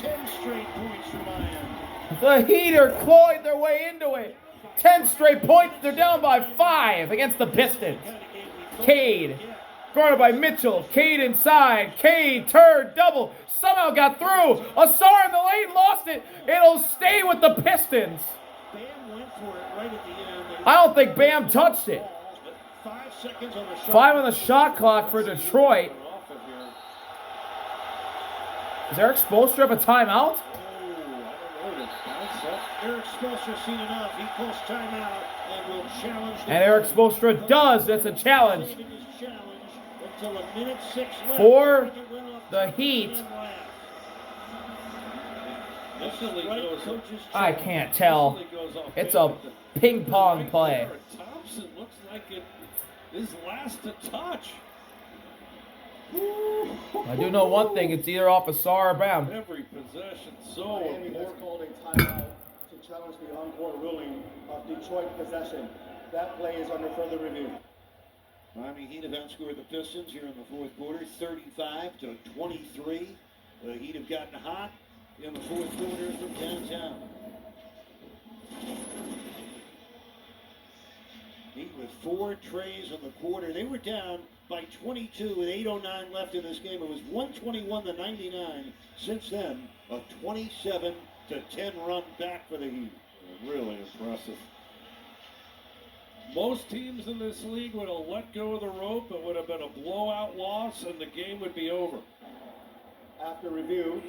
10 straight points for Miami. The Heat are clawing their way into it. 10 straight points. They're down by 5 against the Pistons. Cade, guarded by Mitchell. Cade inside. Cade, turn, double. Somehow got through. Asar in the lane, lost it. It'll stay with the Pistons. Bam went for it right at the end. I don't think Bam touched it. 5 seconds on the shot. 5 on the shot clock for Detroit. Is Eric Spoelstra have a timeout? Eric Spoelstra seen enough. He calls timeout and will challenge. And Eric Spoelstra does. That's a challenge until a minute 6 left for the Heat. I can't tell. It's a ping pong play. Thompson looks like it is last to touch. I do know one thing. It's either off Asar or Bam. Every possession so Miami has called a timeout to challenge the on-court ruling of Detroit possession. That play is under further review. Miami Heat have outscored the Pistons here in the fourth quarter, 35-23. The Heat have gotten hot in the fourth quarter from downtown. Heat with 4 trays in the quarter. They were down by 22 with 8:09 left in this game. It was 121-99. Since then, a 27-10 run back for the Heat. Really impressive. Most teams in this league would have let go of the rope. It would have been a blowout loss, and the game would be over. After review,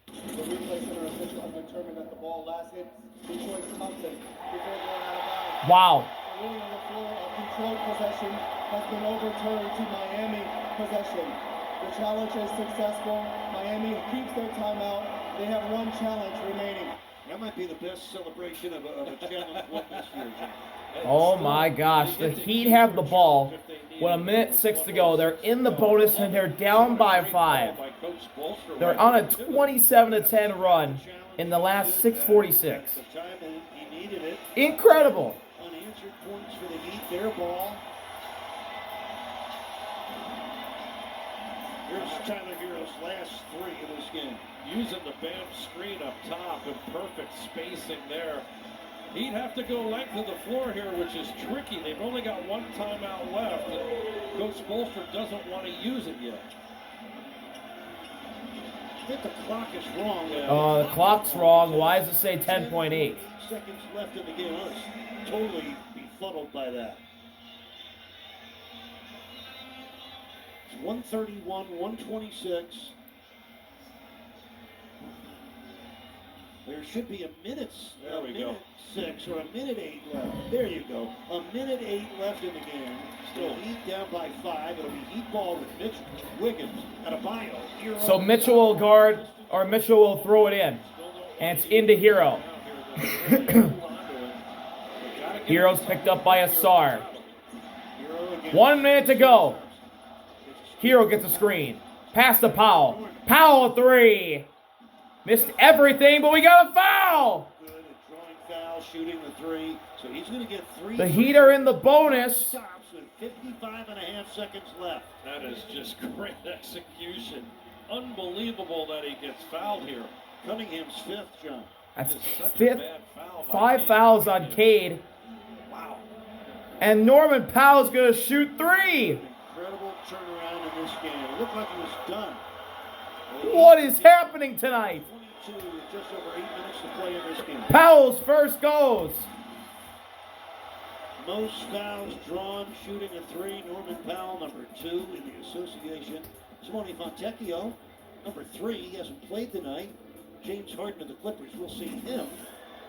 the replay center official has determined that the ball last hit Detroit Thompson before going out of bounds. Wow. The ruling on the floor of Detroit possession has been overturned to Miami possession. The challenge is successful. Miami keeps their timeout. They have 1 challenge remaining. That might be the best celebration of a challenge won this year, Jim. Oh my gosh. The Heat have the ball with 1:06 to go. They're in the bonus and they're down by 5. They're on a 27-10 run in the last 6:46. Incredible. Unanswered points for the Heat. Their ball. Here's Tyler Hero's last 3 of this game. Using the Bam screen up top and perfect spacing there. He'd have to go length of the floor here, which is tricky. They've only got 1 timeout left. And Coach Spoelstra doesn't want to use it yet. I think the clock is wrong. The clock's wrong. Why does it say 10.8? Seconds left in the game. I was totally befuddled by that. It's 131, 126. There should be a minute 6 or a minute 8 left. There you go. A minute 8 left in the game. Still Heat down by 5. It'll be Heat ball with Mitchell, Wiggins, Adebayo. Hero. So Mitchell will guard, or Mitchell will throw it in. And it's into Hero. Hero's picked up by Asar. 1 minute to go. Hero gets a screen. Pass to Powell. Powell 3. Missed everything, but we got a foul. Good at drawing foul, shooting the 3. So he's going to get 3. The Heat are in the bonus. Stops with 55.5 seconds left. That is just great execution. Unbelievable that he gets fouled here. Cunningham's 5th, John. That's Such a 5th. bad foul by 5 Cade. fouls on Cade. Wow. And Norman Powell's going to shoot 3. Incredible turnaround in this game. It looked like it was done. What is happening tonight? 22 with just over 8 minutes to play in this game. Powell's first goes. Most fouls drawn, shooting a 3. Norman Powell, number 2 in the association. Simone Fontecchio, number 3. He hasn't played tonight. James Harden of the Clippers. We'll see him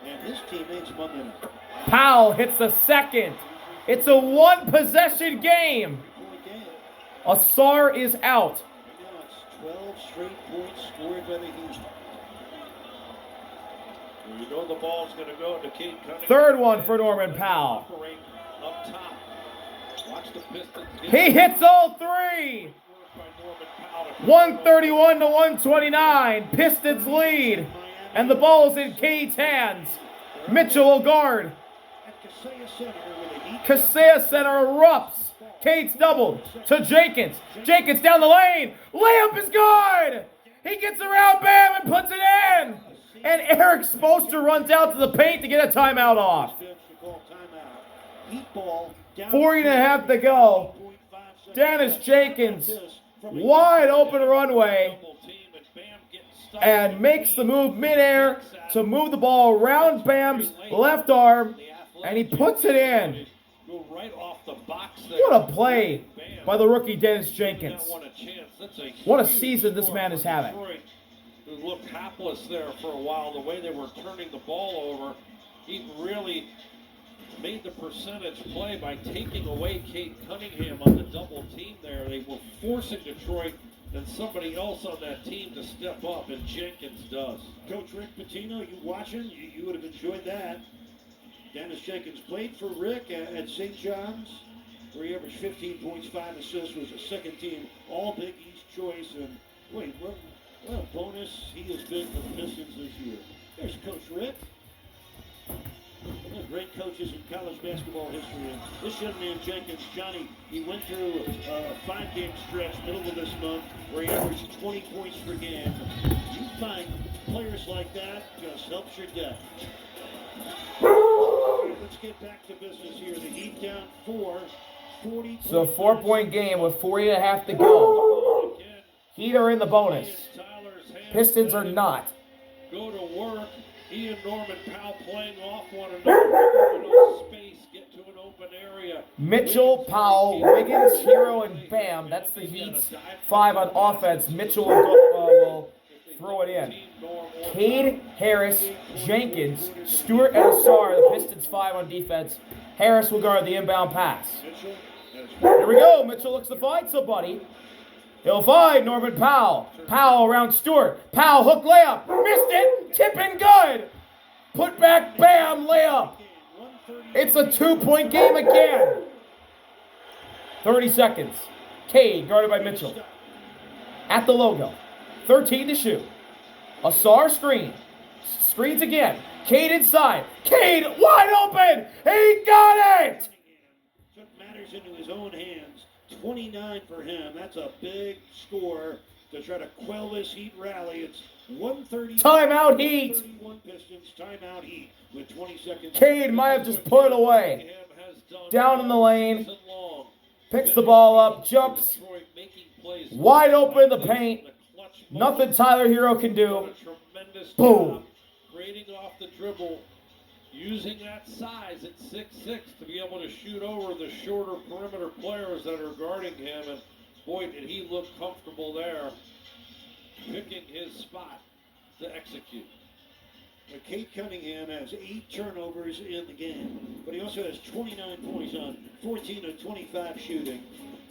and his teammates Monday night. Powell hits the second. It's a 1-possession game. Asar is out. Now it's 12 straight points scored by the Heat. Well, you know the ball's going to go to Cade Cunningham. Third one for Norman Powell. Operate up top. Watch the Pistons. He hits all 3. 131 to 129. Pistons lead. And the ball's in Cade's hands. Mitchell will guard. Kaseya Center erupts. Cade's doubled to Jenkins. Jenkins down the lane. Layup is good. He gets gets around Bam and puts it in. And Eric Spoelstra runs out to the paint to get a timeout off. 4.5 to go. Dennis Jenkins, wide open runway, and makes the move midair to move the ball around Bam's left arm, and he puts it in. What a play by the rookie Dennis Jenkins. What a season this man is having. Who looked hapless there for a while, the way they were turning the ball over. He really made the percentage play by taking away Cade Cunningham on the double team there. They were forcing Detroit and somebody else on that team to step up, and Jenkins does. Coach Rick Pitino, you watching? You would have enjoyed that. Dennis Jenkins played for Rick at St. John's, where he averaged 15 points, 5 assists, was a second team All Big East choice. And wait, what a bonus he has been for the Pistons this year. There's Coach Rick. One of the great coaches in college basketball history. And this young man, Jenkins, Johnny, he went through a 5-game stretch middle of this month where he averaged 20 points per game. You find players like that, just helps your depth. Let's get back to business here. The Heat down 4. 40. So 4-point game with 4.5 to go. Heat are in the bonus. Pistons are not. Go to work. He and Norman Powell playing off one another. Space, get to an open area. Mitchell, Powell, Wiggins, Hero, and Bam. That's the Heat's 5 on offense. Mitchell will throw it in. Cade, Harris, Jenkins, Stewart, and Asar, the Pistons 5 on defense. Harris will guard the inbound pass. Here we go. Mitchell looks to find somebody. He'll find Norman Powell. Powell around Stewart. Powell hook layup. Missed it. Tip in good. Put back, Bam, layup. It's a 2-point game again. 30 seconds. Cade guarded by Mitchell. At the logo. 13 to shoot. Asar screen. Screens again. Cade inside. Cade wide open. He got it. Took matters into his own hands. 29 for him. That's a big score to try to quell this Heat rally. It's 130. Timeout Heat. 31 Pistons. Timeout Heat with 20 seconds. Cade might have just put it away. Down in the lane. Picks the ball up. Jumps. Wide open in the paint. Nothing Tyler Hero can do. Boom. Creating off the dribble. Using that size at 6'6" to be able to shoot over the shorter perimeter players that are guarding him. And boy, did he look comfortable there, picking his spot to execute. Cade Cunningham has 8 turnovers in the game, but he also has 29 points on 14 of 25 shooting.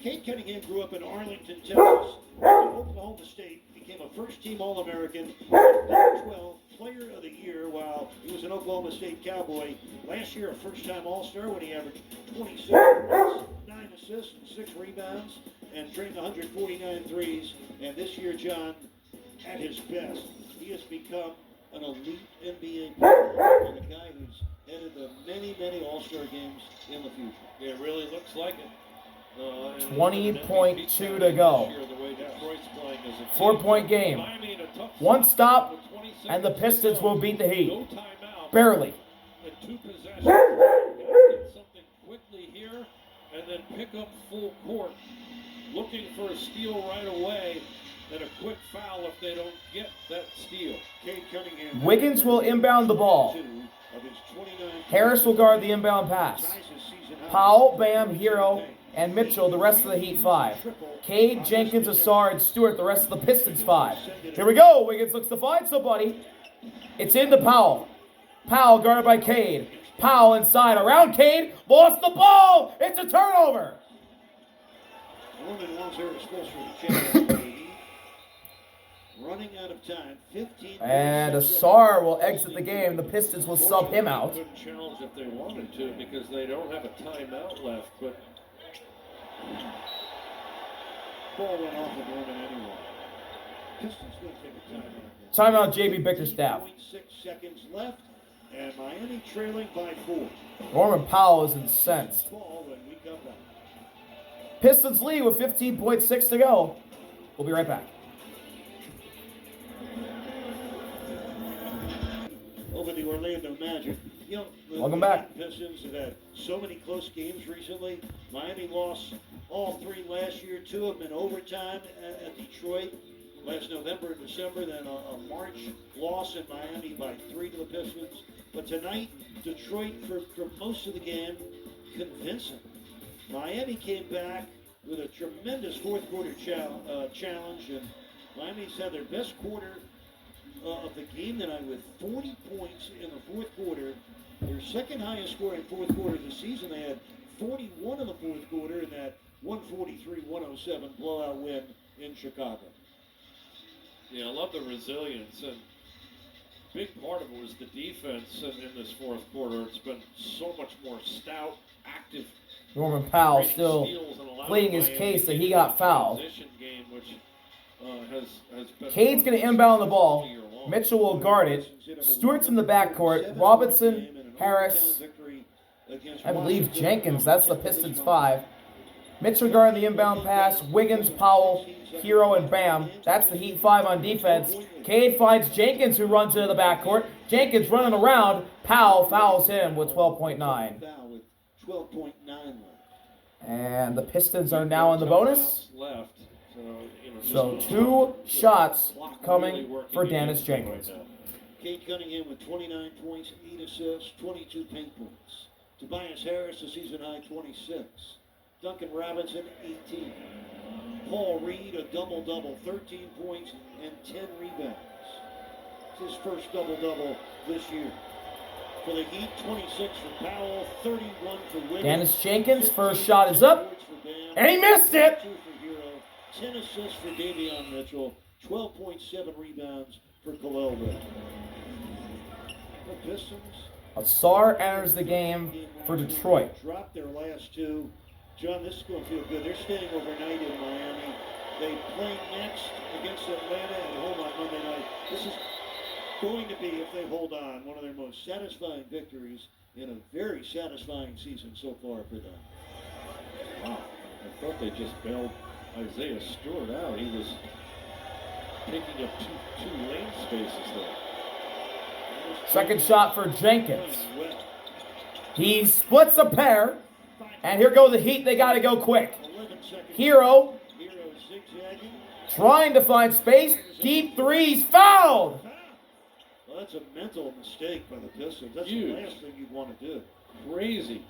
Cade Cunningham grew up in Arlington, Texas, went to Oklahoma State, became a first-team All-American, Big 12 Player of the Year while he was an Oklahoma State Cowboy. Last year, a first-time All-Star when he averaged 26 points, 9 assists, and 6 rebounds, and drained 149 threes. And this year, John, at his best, he has become an elite NBA player and a guy who's headed to many, many All-Star games in the future. Yeah, it really looks like it. 20.2 to go. 4-point game. One stop, and the Pistons will beat the Heat. Barely. Two possessions. Get something quickly here, and then pick up full court. Looking for a steal right away, and a quick foul if they don't get that steal. Wiggins will inbound the ball. Harris will guard the inbound pass. Powell, Bam, Hero, and Mitchell, the rest of the Heat 5. Cade, Jenkins, Asar, and Stewart, the rest of the Pistons 5. Here we go. Wiggins looks to find somebody. It's into Powell. Powell guarded by Cade. Powell inside around Cade. Lost the ball. It's a turnover. Running out of time. 15. And Asar will exit the game. The Pistons will sub him out. Couldn't challenge if they wanted to because they don't have a timeout left, but ball went off of Norman anyway. Pistons going to take a timeout. Timeout, JB Bickerstaff. 6 seconds left, and Miami trailing by 4. Norman Powell is incensed. Ball when we come back. Pistons lead with 15.6 to go. We'll be right back. the Orlando Magic. You know, the Welcome back. Pistons have had so many close games recently. Miami lost all 3 last year, 2 of them in overtime at Detroit last November and December, then a March loss in Miami by 3 to the Pistons. But tonight, Detroit, for most of the game, convincing. Miami came back with a tremendous fourth quarter challenge, and Miami's had their best quarter of the game tonight with 40 points in the fourth quarter. Their second highest score in fourth quarter of the season. They had 41 in the fourth quarter in that 143-107 blowout win in Chicago. Yeah, I love the resilience, and big part of it was the defense in this fourth quarter. It's been so much more stout, active. Norman Powell Great still steals and a lot pleading of his Miami case that he in got the fouled. transition game, which has been Cade's going to inbound the ball. Mitchell will guard it. Stewart's in the backcourt. Robinson, Harris, I believe Jenkins. That's the Pistons 5. Mitchell guarding the inbound pass. Wiggins, Powell, Hero, and Bam. That's the Heat 5 on defense. Cade finds Jenkins, who runs into the backcourt. Jenkins running around. Powell fouls him with 12.9. 12.9 left. And the Pistons are now in the bonus. Left. So 2 shots coming for Dennis Jenkins. Cade Cunningham with 29 points, 8 assists, 22 paint points. Tobias Harris, a season-high 26. Duncan Robinson, 18. Paul Reed, a double-double, 13 points and 10 rebounds. It's his first double-double this year. For the Heat, 26 for Powell, 31 for Wiggins. Dennis Jenkins' first shot is up, and he missed it. 2 for Hero, 10 assists for Davion Mitchell, 12.7 rebounds for Khalil Ray. The Pistons. Asar enters the game for Detroit. Dropped their last 2. John, this is going to feel good. They're staying overnight in Miami. They play next against Atlanta at home on Monday night. This is going to be, if they hold on, one of their most satisfying victories in a very satisfying season so far for them. Wow, I thought they just bailed Isaiah Stewart out. He was picking up two lane spaces there. Second shot for Jenkins. He splits a pair, and here go the Heat. They got to go quick. Hero trying to find space. Deep threes, fouled. Well, that's a mental mistake by the Pistons. That's Huge. the last thing you'd want to do. Crazy.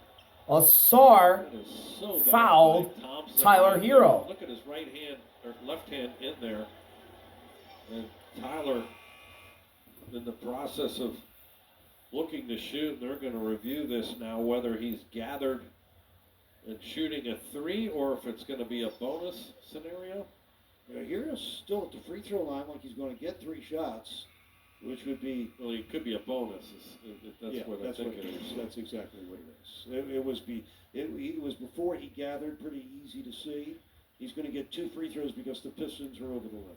Asar That is so bad fouled by Thompson. Tyler Hero. Look at his right hand or left hand in there. And Tyler, in the process of looking to shoot, they're going to review this now, whether he's gathered and shooting a 3 or if it's going to be a bonus scenario. Hero's still at the free throw line like he's going to get 3 shots, which would be... Well, it could be a bonus. That's what I think it is. That's exactly what it is. It was before he gathered, pretty easy to see. He's going to get 2 free throws because the Pistons are over the limit.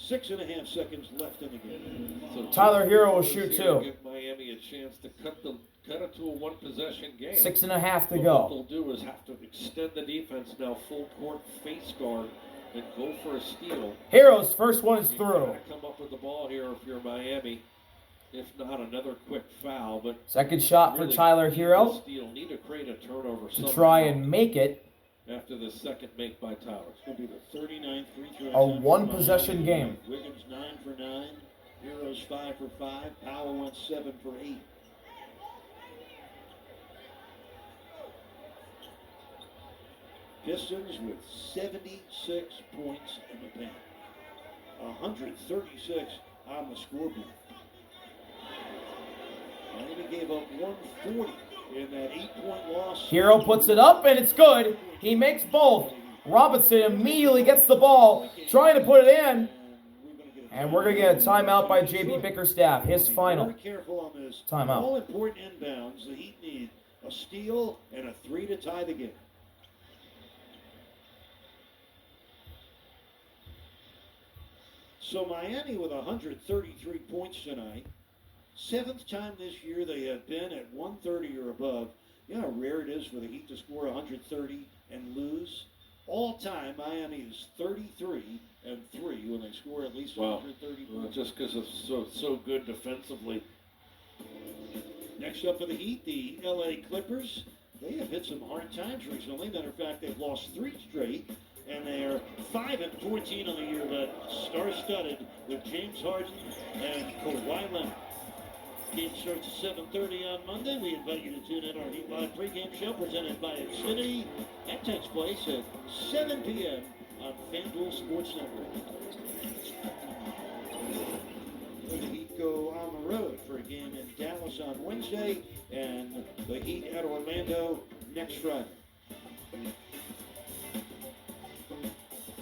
6.5 seconds left in the game. So Tyler Hero will shoot 2. Give Miami a chance to cut it to a 1-possession game. 6.5 to What go. they'll do is have to extend the defense now, full court face guard, and go for a steal. Hero's first one is You through. gotta come up with the ball here if you're Miami. If not, another quick foul. But Second shot for really Tyler need Hero to steal. Need to create a turnover to try and make it after the second make by Tyler. It's going to be the 39th free throw. a 1-possession game. Wiggins 9 for 9. Heroes 5 for 5. Powell went 7 for 8. Pistons with 76 points in the paint. 136 on the scoreboard. Miami gave up 140 in that 8-point loss. Hero puts it up, and it's good. He makes both. Robinson immediately gets the ball, trying to put it in. And we're going to get a timeout by J.B. Bickerstaff, his final Very careful on this. timeout. All important inbounds. The Heat need a steal and a 3 to tie the game. So Miami with 133 points tonight. 7th time this year they have been at 130 or above. You know how rare it is for the Heat to score 130 and lose? All time, Miami is 33 and 3 when they score at least 130 Well, points. just because it's so good defensively. Next up for the Heat, the LA Clippers. They have hit some hard times recently. Matter of fact, they've lost 3 straight, and they are 5-14 on the year, but star-studded with James Harden and Kawhi Leonard. Game starts at 7:30 on Monday. We invite you to tune in our Heat Live pregame show presented by Xfinity. That takes place at 7 p.m. on FanDuel Sports Network. The Heat go on the road for a game in Dallas on Wednesday, and the Heat at Orlando next Friday.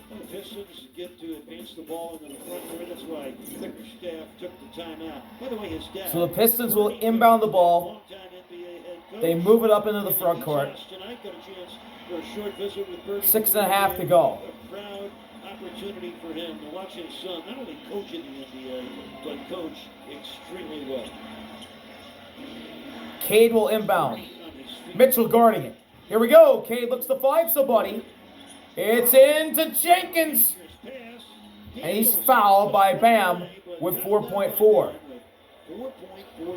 The Pistons get to advance the ball into the front court. That's why Clippers staff took the timeout. By the way, his dad. So the Pistons will inbound the ball. They move it up into the front court. 6.5 to go. A proud opportunity for him to watch his son not only coach in the NBA, but coach extremely well. Cade will inbound. Mitchell guarding it. Here we go. Cade looks to find somebody. It's into Jenkins. And he's fouled by Bam with 4.4. 4.4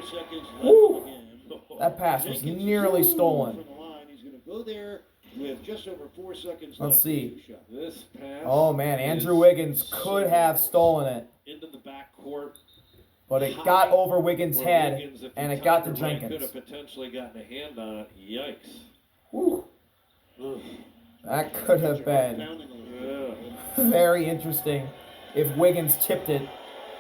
seconds left Woo. in the game. That pass was nearly stolen. From the line. He's going to go there with just over 4 seconds left. Let's see. This pass. Oh man, Andrew Wiggins could have stolen it, into the backcourt. but it got over Wiggins' Where head, Wiggins, if and he it got to timed right, Jenkins. Could have potentially gotten a hand on it. Yikes. Whew. Ugh. That could have been Yeah. very interesting if Wiggins tipped it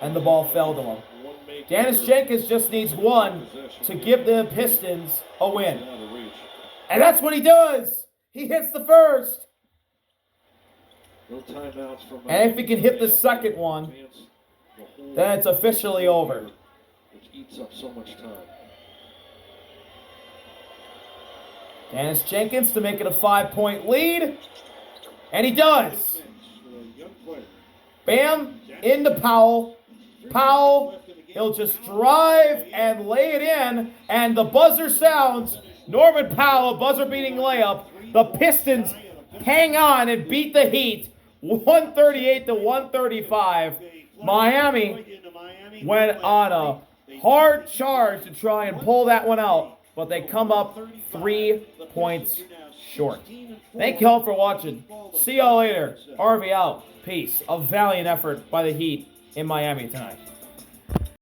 and the ball fell to him. One make Dennis it Jenkins just needs one possession. to give the Pistons a win. Out of reach. And that's what he does. He hits the first. No timeouts from And if he can hit the second one, then it's officially over. Which eats up so much time. Dennis Jenkins to make it a 5-point lead. And he does. Bam, into Powell. Powell, he'll just drive and lay it in. And the buzzer sounds. Norman Powell, buzzer-beating layup. The Pistons hang on and beat the Heat. 138 to 135. Miami went on a hard charge to try and pull that one out. But they come up 3 points short. Thank you all for watching. See y'all later. Harvey out. Peace. A valiant effort by the Heat in Miami tonight.